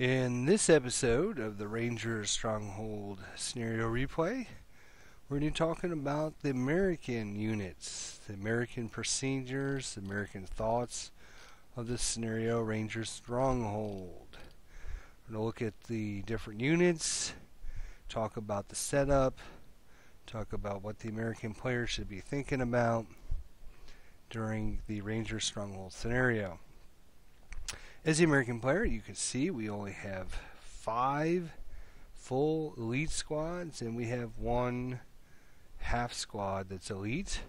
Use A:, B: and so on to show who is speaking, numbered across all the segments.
A: In this episode of the Ranger Stronghold Scenario Replay, we're going to be talking about the American units, the American procedures, the American thoughts of the Scenario Ranger Stronghold. We're going to look at the different units, talk about the setup, talk about what the American player should be thinking about during the Ranger Stronghold scenario. As the American player, you can see we only have 5 full elite squads, and we have 1 half squad that's elite.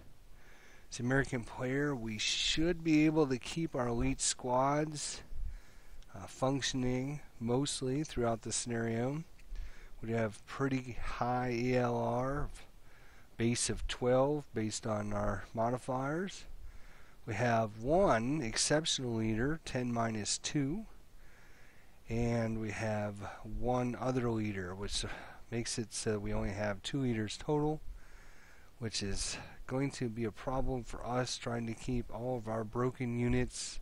A: As the American player, we should be able to keep our elite squads functioning mostly throughout the scenario. We have pretty high ELR, base of 12 based on our modifiers. We have 1 exceptional leader, 10-2, and we have 1 other leader, which makes it so we only have 2 leaders total, which is going to be a problem for us trying to keep all of our broken units,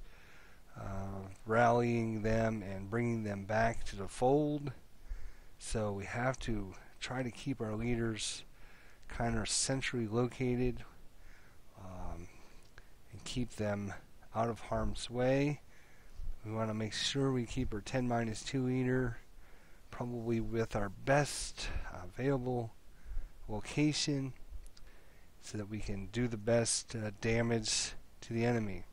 A: rallying them and bringing them back to the fold. So we have to try to keep our leaders kind of centrally located, and keep them out of harm's way. We want to make sure we keep our 10-2 leader probably with our best available location so that we can do the best damage to the enemy.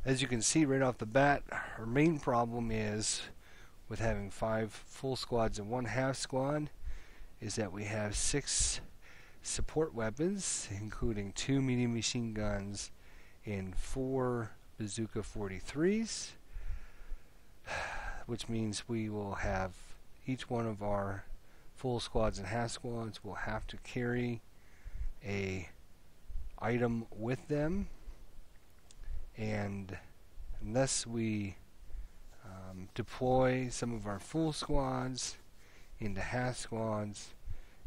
A: As you can see right off the bat, our main problem is with having 5 full squads and 1 half squad is that we have 6 support weapons, including 2 medium machine guns and 4 Bazooka 43s, which means we will have each one of our full squads and half squads will have to carry a item with them, and unless we deploy some of our full squads into half squads,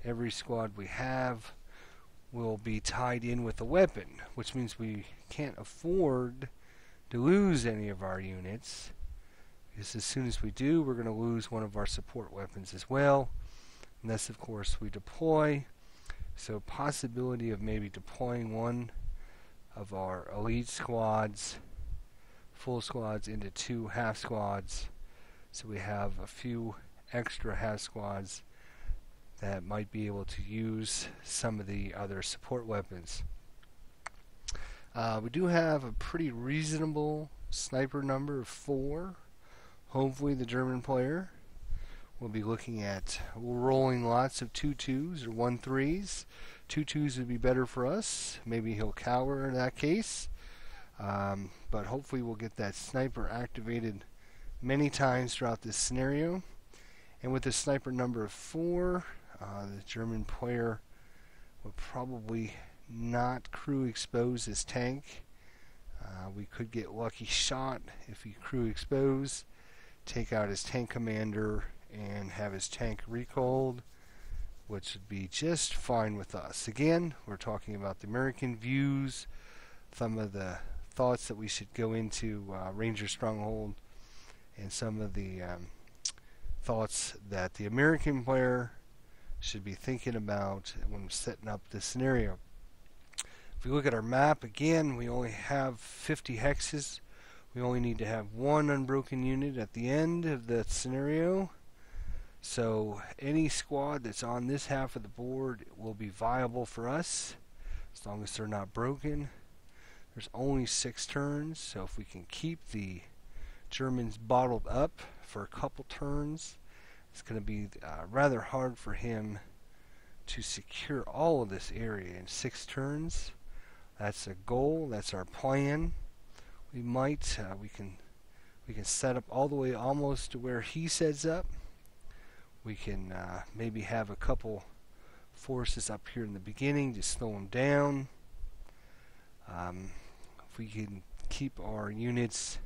A: every squad we have will be tied in with a weapon, which means we can't afford to lose any of our units, because as soon as we do, we're going to lose one of our support weapons as well, unless of course we deploy. So possibility of maybe deploying one of our elite squads, full squads, into 2 half squads, so we have a few extra half squads that might be able to use some of the other support weapons. We do have a pretty reasonable sniper number of 4. Hopefully the German player will be looking at rolling lots of 2-2s or 1-3s. 2-2s would be better for us. Maybe he'll cower in that case. But hopefully we'll get that sniper activated many times throughout this scenario. And with the sniper number of 4, the German player would probably not crew expose his tank. We could get lucky shot if he crew expose, take out his tank commander, and have his tank recalled, which would be just fine with us. Again, we're talking about the American views, some of the thoughts that we should go into Ranger Stronghold, and some of the thoughts that the American player should be thinking about when setting up this scenario. If we look at our map, again, we only have 50 hexes. We only need to have 1 unbroken unit at the end of the scenario. So any squad that's on this half of the board will be viable for us as long as they're not broken. There's only 6 turns, so if we can keep the Germans bottled up for a couple turns, it's going to be rather hard for him to secure all of this area in 6 turns. That's a goal. That's our plan. We might we can set up all the way almost to where he sets up. We can maybe have a couple forces up here in the beginning to slow him down. If we can keep our units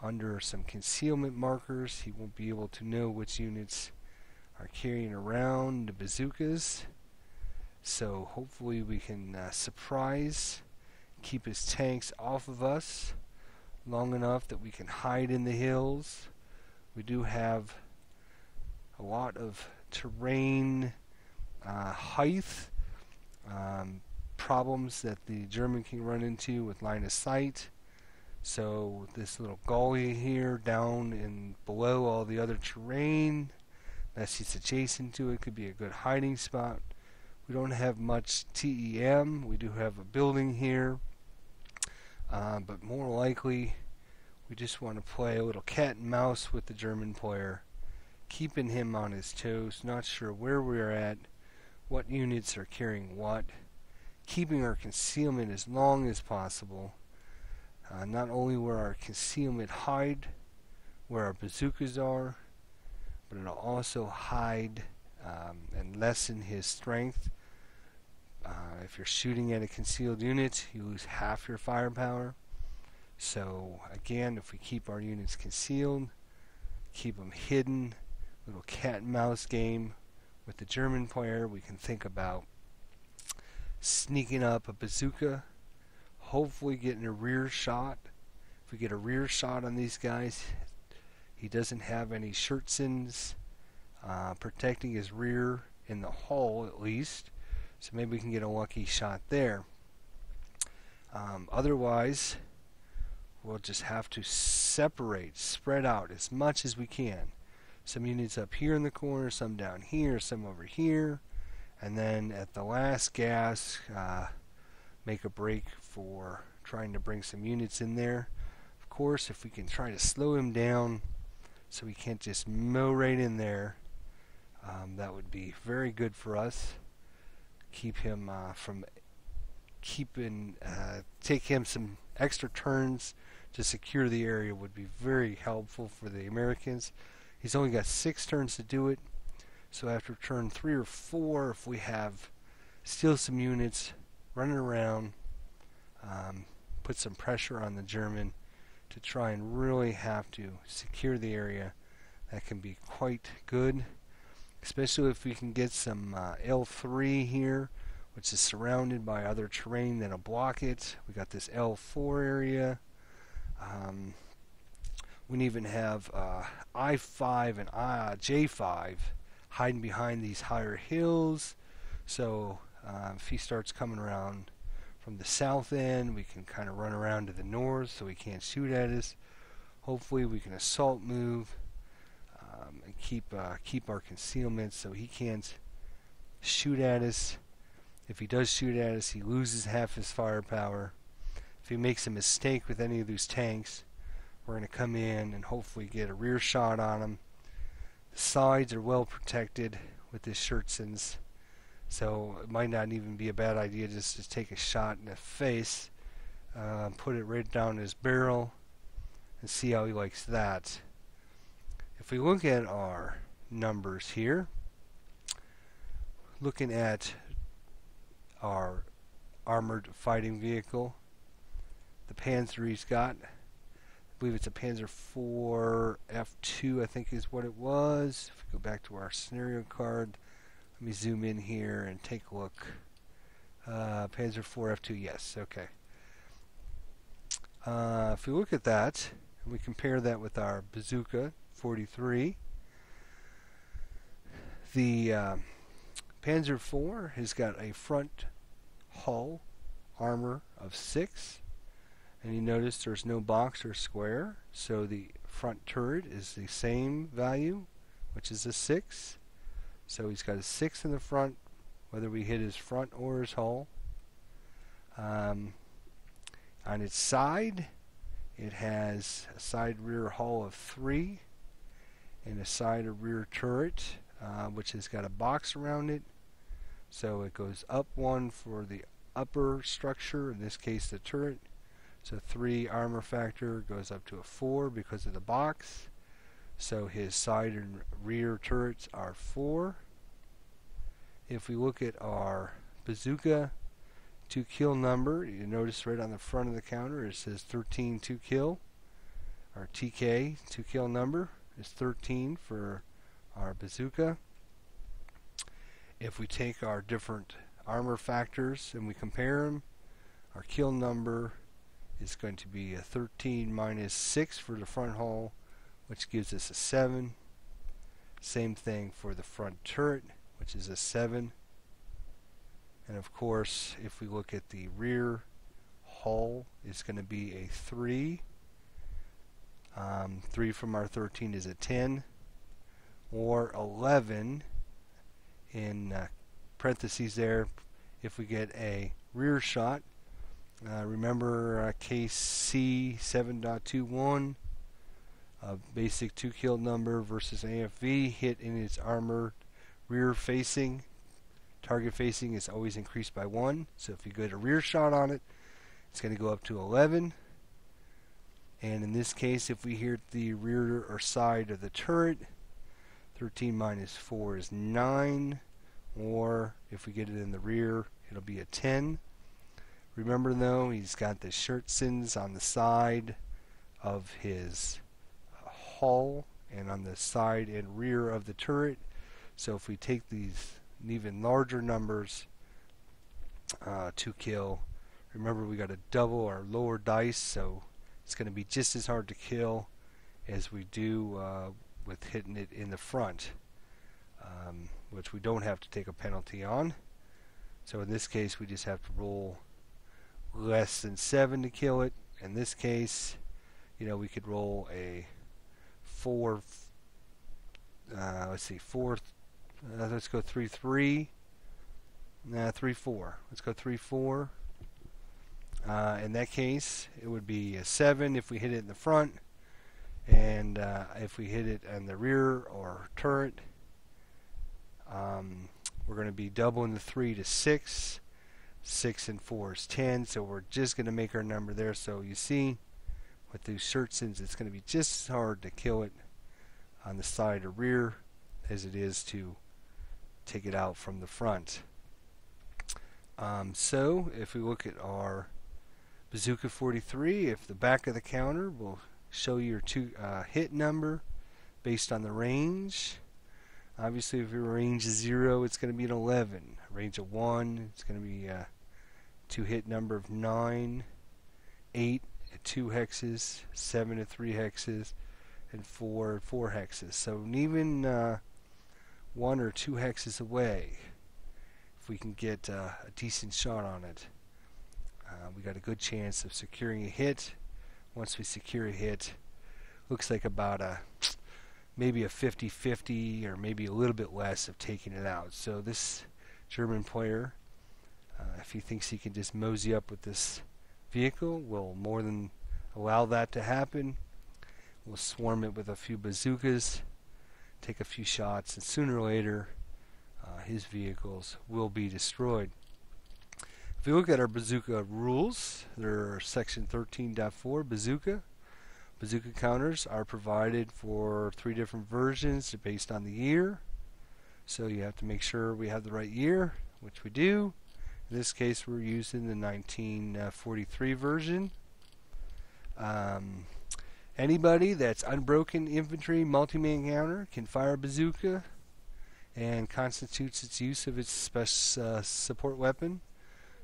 A: under some concealment markers, he won't be able to know which units are carrying around the bazookas. So hopefully we can surprise, keep his tanks off of us long enough that we can hide in the hills We do have a lot of terrain height problems that the German can run into with line of sight. So this little gully here down and below all the other terrain that sits adjacent to it could be a good hiding spot. We don't have much TEM. We do have a building here, but more likely we just want to play a little cat and mouse with the German player, keeping him on his toes, not sure where we're at, what units are carrying what, keeping our concealment as long as possible. Not only will our concealment hide where our bazookas are, but it'll also hide and lessen his strength. If you're shooting at a concealed unit, you lose half your firepower. So again, if we keep our units concealed, keep them hidden, little cat and mouse game with the German player, we can think about sneaking up a bazooka, hopefully getting a rear shot. If we get a rear shot on these guys, he doesn't have any Schutzens protecting his rear in the hull at least, so maybe we can get a lucky shot there. Otherwise, we'll just have to spread out as much as we can. Some units up here in the corner, some down here, some over here, and then at the last gas, make a break for trying to bring some units in there. Of course, if we can try to slow him down so we can't just mow right in there, that would be very good for us. Keep him take him some extra turns to secure the area would be very helpful for the Americans. He's only got 6 turns to do it, so after turn 3 or 4, if we have still some units running around, put some pressure on the German to try and really have to secure the area, that can be quite good, especially if we can get some L3 here, which is surrounded by other terrain that'll block it. We got this L4 area. We can even have I5 and J5 hiding behind these higher hills. So if he starts coming around from the south end, we can kind of run around to the north so he can't shoot at us. Hopefully we can assault move and keep our concealment so he can't shoot at us. If he does shoot at us, he loses half his firepower. If he makes a mistake with any of those tanks, we're going to come in and hopefully get a rear shot on him. The sides are well protected with this Schutzens, so it might not even be a bad idea just to take a shot in the face, put it right down his barrel, and see how he likes that. If we look at our numbers here, looking at our armored fighting vehicle, the Panzer he's got, I believe it's a Panzer IV F2, I think is what it was. If we go back to our scenario card, let me zoom in here and take a look. Panzer IV F2, yes, okay. If we look at that, and we compare that with our Bazooka 43, the Panzer IV has got a front hull armor of 6, and you notice there's no box or square, so the front turret is the same value, which is a 6. So he's got a 6 in the front, whether we hit his front or his hull. On its side, it has a side rear hull of 3 and a side or rear turret, which has got a box around it. So it goes up 1 for the upper structure, in this case the turret. So 3 armor factor goes up to a 4 because of the box. So his side and rear turrets are 4. If we look at our Bazooka 2 kill number, you notice right on the front of the counter it says 13 2 kill. Our TK 2 kill number is 13 for our Bazooka. If we take our different armor factors and we compare them, our kill number is going to be a 13 minus 6 for the front hull, which gives us a 7. Same thing for the front turret, which is a 7. And of course, if we look at the rear hull, it's going to be a 3. 3 from our 13 is a 10, or 11 in parentheses there if we get a rear shot. Remember case C 7.21, basic 2 kill number versus AFV, hit in its armored rear facing. Target facing is always increased by 1, so if you get a rear shot on it, it's going to go up to 11. And in this case, if we hit the rear or side of the turret, 13 minus 4 is 9, or if we get it in the rear, it'll be a 10. Remember though, he's got the shirt sins on the side of his hull and on the side and rear of the turret. So if we take these even larger numbers to kill, remember we got to double our lower dice, so it's going to be just as hard to kill as we do with hitting it in the front, which we don't have to take a penalty on. So in this case, we just have to roll less than 7 to kill it. In this case, we could roll a 4. Let's see, 4. Let's go 3-3. 3-4. Let's go 3-4. In that case, it would be a 7 if we hit it in the front, and if we hit it in the rear or turret, we're going to be doubling the 3 to 6. 6 and 4 is 10, so we're just going to make our number there. So you see, with these shirt sins, it's going to be just as hard to kill it on the side or rear as it is to take it out from the front. So if we look at our Bazooka 43, if the back of the counter will show your hit number based on the range. Obviously, if your range is 0, it's going to be an 11. Range of 1, it's going to be a 2 hit number of 9, 8 at 2 hexes, 7 at 3 hexes, and 4 at 4 hexes. So even 1 or 2 hexes away, if we can get a decent shot on it, we got a good chance of securing a hit. Once we secure a hit, looks like about maybe a 50-50 or maybe a little bit less of taking it out. So this German player, if he thinks he can just mosey up with this vehicle, will more than allow that to happen. We'll swarm it with a few bazookas, take a few shots, and sooner or later his vehicles will be destroyed. If we look at our bazooka rules, there are section 13.4 bazooka. Bazooka counters are provided for 3 different versions based on the year. So you have to make sure we have the right year, which we do. In this case, we're using the 1943 version. Anybody that's unbroken infantry multi-man counter can fire a bazooka and constitutes its use of its special support weapon.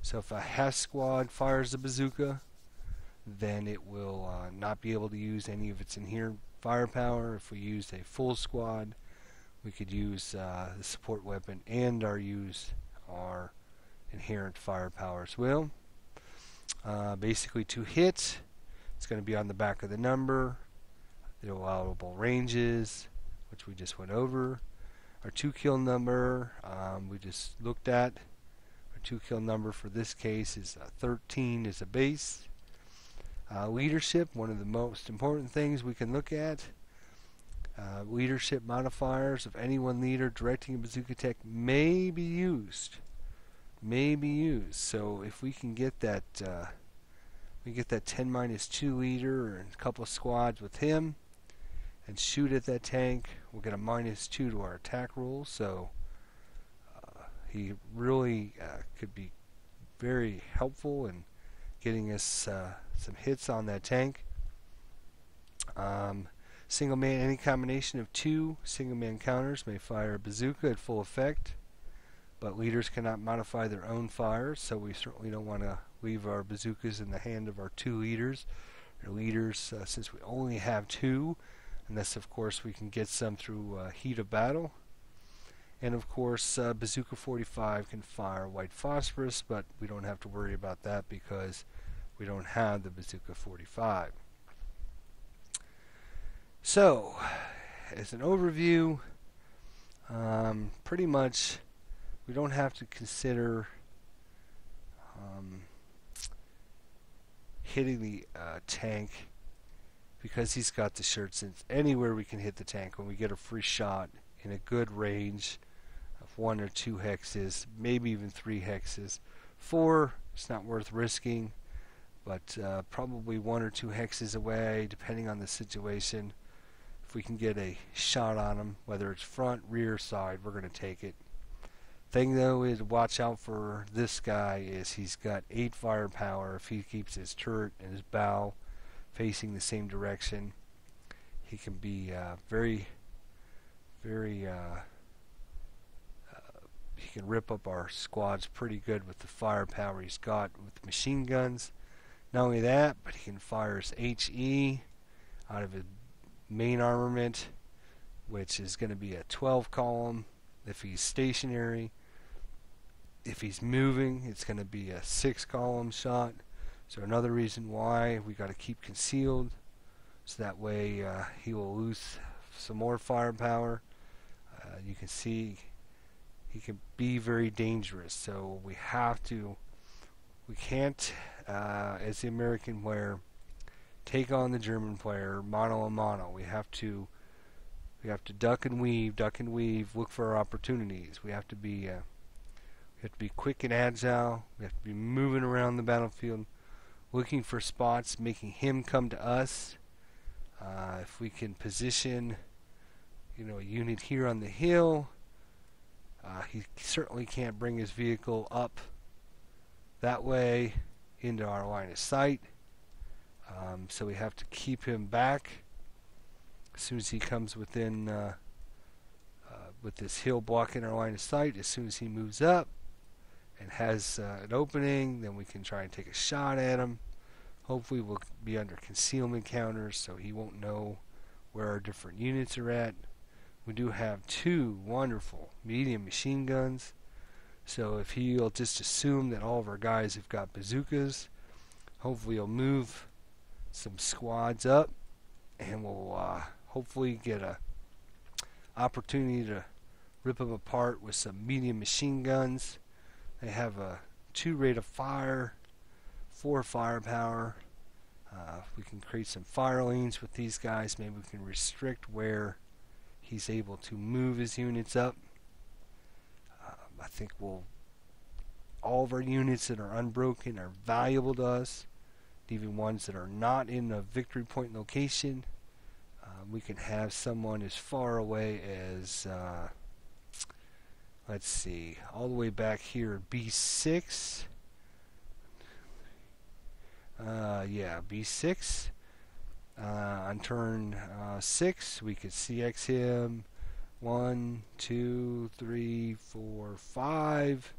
A: So if a half squad fires a bazooka, then it will not be able to use any of its inherent firepower. If we used a full squad, we could use the support weapon and use our inherent firepower as well. Basically, to hit, it's going to be on the back of the number, the allowable ranges, which we just went over. Our 2 kill number, we just looked at. Our 2 kill number for this case is 13 is a base. Leadership, one of the most important things we can look at. Leadership modifiers of any one leader directing a bazooka attack may be used. So if we can get that, we get that 10-2 leader and a couple of squads with him and shoot at that tank, we'll get a -2 to our attack roll. So he really could be very helpful in getting us some hits on that tank. Single man, any combination of 2 single man counters may fire a bazooka at full effect, but leaders cannot modify their own fires, so we certainly don't want to leave our bazookas in the hand of our 2 leaders. Our leaders, since we only have 2, unless of course we can get some through heat of battle. And of course, Bazooka 45 can fire white phosphorus, but we don't have to worry about that because we don't have the Bazooka 45. So, as an overview, pretty much we don't have to consider hitting the tank because he's got the shirts. And anywhere we can hit the tank when we get a free shot in a good range of 1 or 2 hexes, maybe even 3 hexes. 4, it's not worth risking, but probably 1 or 2 hexes away, depending on the situation. If we can get a shot on him, whether it's front, rear, side, we're going to take it. Thing though is watch out for this guy is he's got 8 firepower. If he keeps his turret and his bow facing the same direction, he can be very he can rip up our squads pretty good with the firepower he's got with machine guns. Not only that, but he can fire his HE out of his main armament, which is going to be a 12 column if he's stationary. If he's moving, it's going to be a 6 column shot. So another reason why we got to keep concealed, so that way he will lose some more firepower. You can see he can be very dangerous, so we can't as the American player take on the German player mano a mano. We have to duck and weave, look for our opportunities. We have to be quick and agile. We have to be moving around the battlefield, looking for spots, making him come to us. If we can position, a unit here on the hill, he certainly can't bring his vehicle up that way into our line of sight. So we have to keep him back as soon as he comes within, with this hill blocking our line of sight. As soon as he moves up and has an opening, then we can try and take a shot at him. Hopefully we'll be under concealment counters so he won't know where our different units are at. We do have 2 wonderful medium machine guns, so if he'll just assume that all of our guys have got bazookas, hopefully he'll move some squads up and we'll hopefully get a opportunity to rip them apart with some medium machine guns. They have a 2 rate of fire, 4 firepower. We can create some fire lanes with these guys. Maybe we can restrict where he's able to move his units up. I think all of our units that are unbroken are valuable to us. Even ones that are not in a victory point location. We can have someone as far away as, let's see, all the way back here at B6. B6. On turn 6, we could CX him. 1, 2, 3, 4, 5.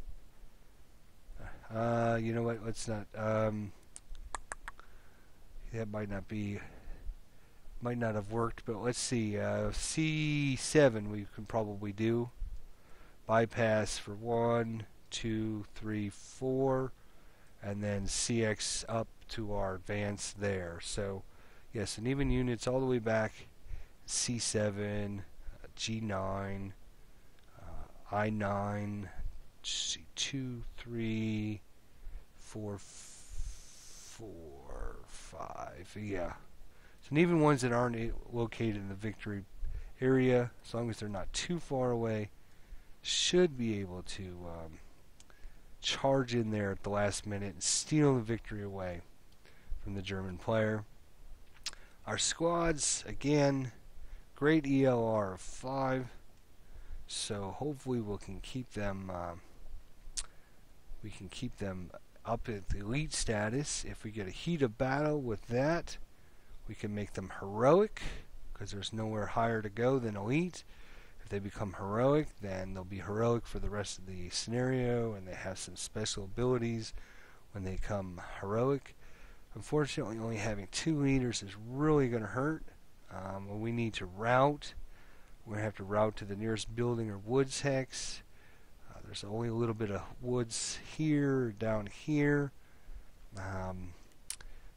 A: You know what? Let's not. That might not have worked, but let's see. C7 we can probably do. Bypass for 1, 2, 3, 4, and then CX up to our advance there. So, yes, and even units all the way back. C7, G9, I9, C2, 3, 4, 4, 5. Yeah. So, and even ones that aren't located in the victory area, as long as they're not too far away, should be able to charge in there at the last minute and steal the victory away from the German player. Our squads, again, great ELR of 5, so hopefully we can keep them up at the elite status. If we get a heat of battle with that, we can make them heroic, because there's nowhere higher to go than elite. If they become heroic, then they'll be heroic for the rest of the scenario, and they have some special abilities when they become heroic. Unfortunately, only having 2 leaders is really going to hurt. When we need to route, we're going to have to route to the nearest building or woods hex. There's only a little bit of woods here, down here.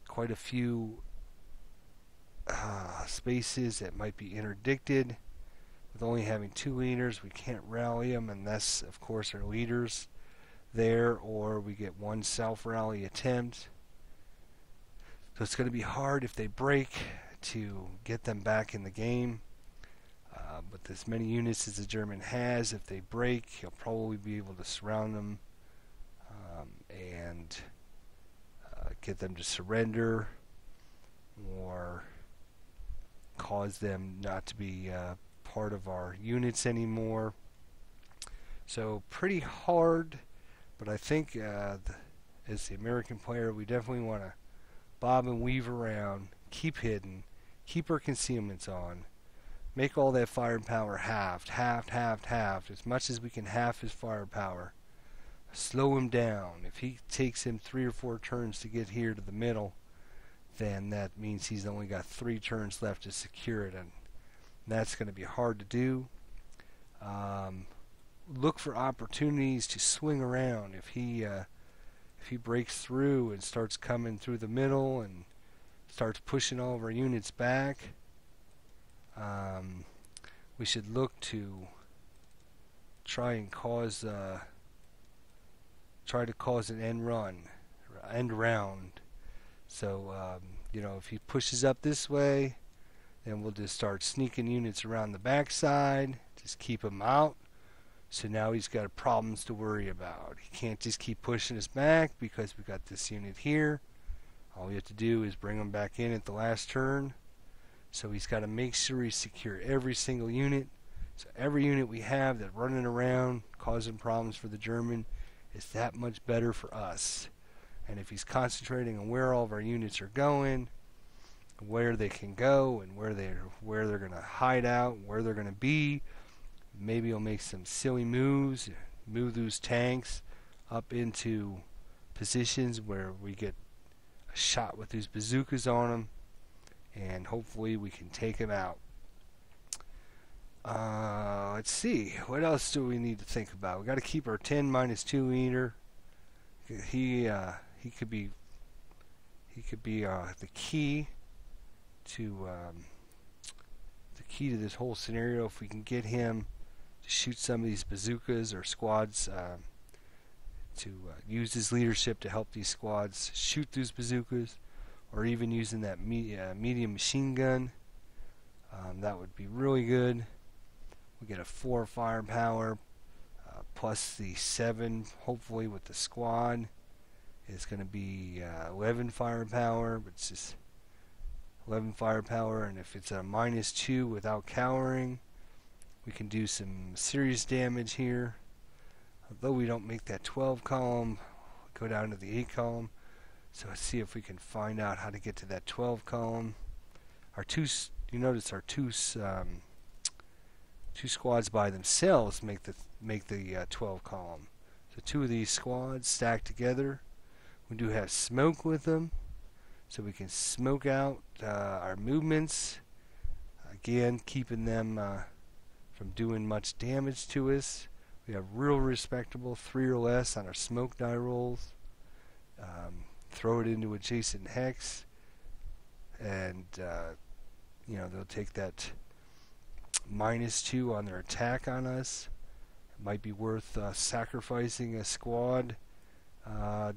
A: Quite a few spaces that might be interdicted. With only having 2 leaders, we can't rally them unless, of course, our leaders there, or we get 1 self-rally attempt. So it's going to be hard if they break to get them back in the game. With as many units as the German has, if they break, he'll probably be able to surround them and get them to surrender or cause them not to be part of our units anymore. So pretty hard, but I think as the American player, we definitely want to bob and weave around, keep hidden, keep our concealments on, make all that firepower halved, as much as we can half his firepower. Slow him down. If he takes him 3 or 4 turns to get here to the middle, then that means he's only got 3 turns left to secure it, and that's going to be hard to do. Look for opportunities to swing around. If he breaks through and starts coming through the middle and starts pushing all of our units back, we should look to try to cause an end round. So if he pushes up this way, then we'll just start sneaking units around the backside, just keep him out. So now he's got problems to worry about. He can't just keep pushing us back because we got this unit here. All we have to do is bring him back in at the last turn. So he's got to make sure he secure every single unit. So every unit we have that's running around causing problems for the German is that much better for us. And if he's concentrating on where all of our units are going, where they can go, and where they're going to hide out, where they're going to be, maybe he'll make some silly moves, move those tanks up into positions where we get a shot with these bazookas on them, and hopefully we can take him out. Let's see, what else do we need to think about? We got to keep our 10-2 leader. He could be the key to this whole scenario. If we can get him to shoot some of these bazookas or squads, to use his leadership to help these squads shoot those bazookas, or even using that medium machine gun, that would be really good. We get a 4 firepower plus the 7, hopefully with the squad. It's going to be 11 firepower, but it's just 11 firepower, and if it's a -2 without cowering, we can do some serious damage here. Although we don't make that 12 column, go down to the 8 column. So let's see if we can find out how to get to that 12 column. You notice our two squads by themselves make the 12 column. So 2 of these squads stacked together. We do have smoke with them, so we can smoke out our movements. Again, keeping them from doing much damage to us. We have real respectable 3 or less on our smoke die rolls. Throw it into adjacent hex, and they'll take that -2 on their attack on us. It might be worth sacrificing a squad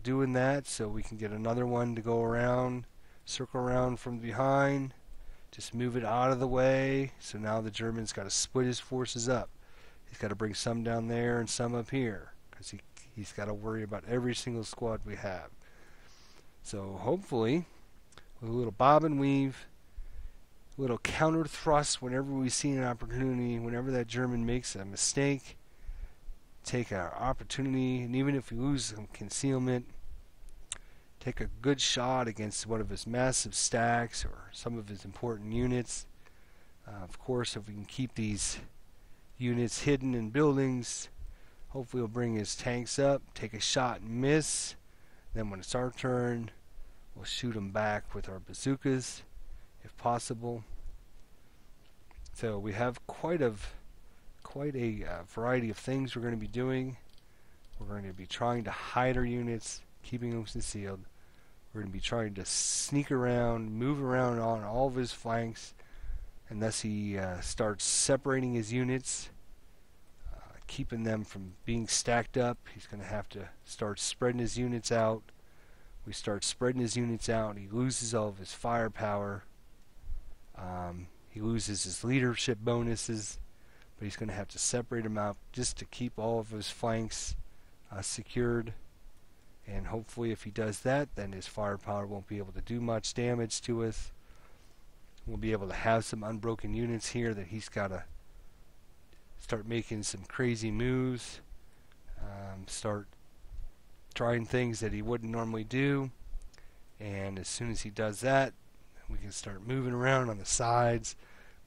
A: doing that, so we can get another one to go around, circle around from behind, just move it out of the way. So now the German's got to split his forces up. He's got to bring some down there and some up here, because he's got to worry about every single squad we have. So hopefully, with a little bob and weave, a little counter thrust whenever we see an opportunity, whenever that German makes a mistake, take our opportunity, and even if we lose some concealment, take a good shot against one of his massive stacks or some of his important units. Of course, if we can keep these units hidden in buildings, hopefully he'll bring his tanks up, take a shot and miss. Then when it's our turn, we'll shoot them back with our bazookas, if possible. So we have quite a variety of things we're going to be doing. We're going to be trying to hide our units, keeping them concealed. We're going to be trying to sneak around, move around on all of his flanks, unless he starts separating his units, keeping them from being stacked up. He's going to have to start spreading his units out. We start spreading his units out, he loses all of his firepower. He loses his leadership bonuses, but he's going to have to separate them out just to keep all of his flanks secured. And hopefully if he does that, then his firepower won't be able to do much damage to us. We'll be able to have some unbroken units here that he's got to start making some crazy moves, start trying things that he wouldn't normally do. And as soon as he does that, we can start moving around on the sides,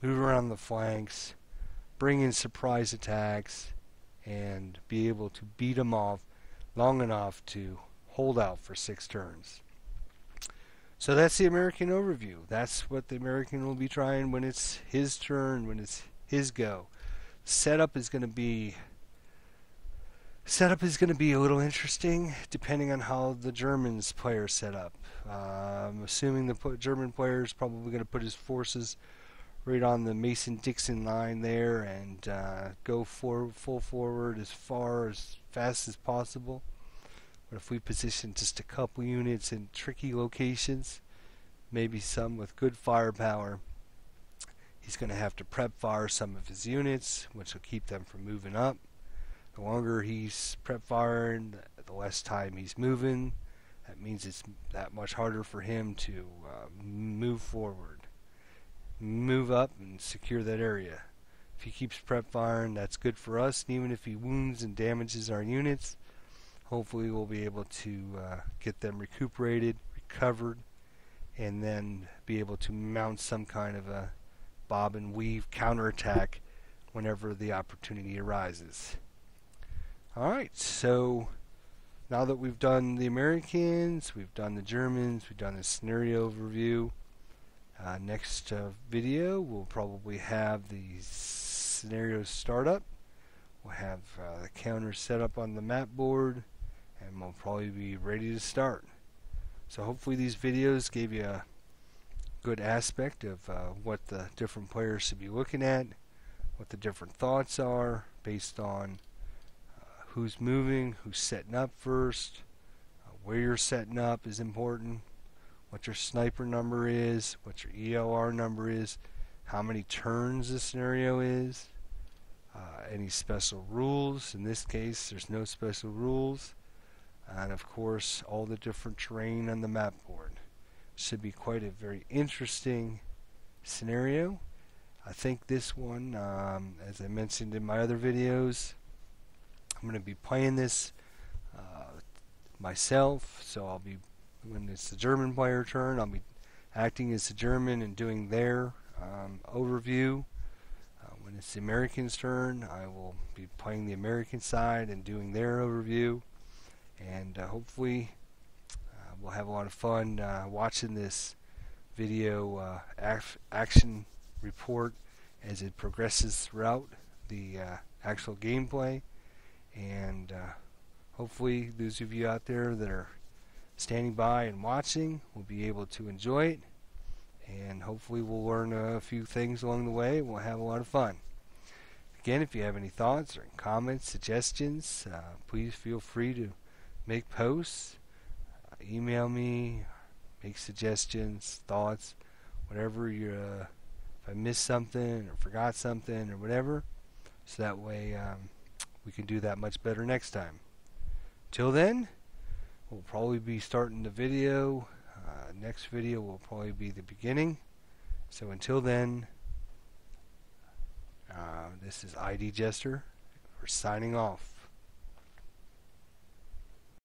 A: move around the flanks, bring in surprise attacks, and be able to beat him off long enough to hold out for 6 turns. So that's the American overview. That's what the American will be trying when it's his turn, when it's his go. Setup is going to be a little interesting depending on how the Germans player set up. I'm assuming the German player is probably going to put his forces right on the Mason-Dixon line there and go full forward as fast as possible. But if we position just a couple units in tricky locations, maybe some with good firepower, he's going to have to prep fire some of his units, which will keep them from moving up. The longer he's prep firing, the less time he's moving. That means it's that much harder for him to move forward, move up, and secure that area. If he keeps prep firing, that's good for us. And even if he wounds and damages our units, hopefully we'll be able to get them recuperated, recovered, and then be able to mount some kind of a bob and weave counterattack whenever the opportunity arises. Alright, so now that we've done the Americans, we've done the Germans, we've done the scenario overview, next video we'll probably have the scenario startup. We'll have the counter set up on the map board, and we'll probably be ready to start. So hopefully these videos gave you a good aspect of what the different players should be looking at, what the different thoughts are based on who's moving, who's setting up first, where you're setting up is important, what your sniper number is, what your ELR number is, how many turns the scenario is, any special rules. In this case, there's no special rules. And of course, all the different terrain on the map board. Should be quite a very interesting scenario. I think this one, as I mentioned in my other videos, I'm going to be playing this myself. So I'll be, when it's the German player turn, I'll be acting as the German and doing their overview. When it's the American's turn, I will be playing the American side and doing their overview. And hopefully we'll have a lot of fun watching this video action report as it progresses throughout the actual gameplay. And hopefully those of you out there that are standing by and watching will be able to enjoy it. And hopefully we'll learn a few things along the way. We'll have a lot of fun. Again, if you have any thoughts or comments, suggestions, please feel free to make posts, email me, make suggestions, thoughts, whatever you, if I missed something or forgot something or whatever, so that way we can do that much better next time. Till then, we'll probably be starting the video. Next video will probably be the beginning. So until then, this is ID Jester. We're signing off.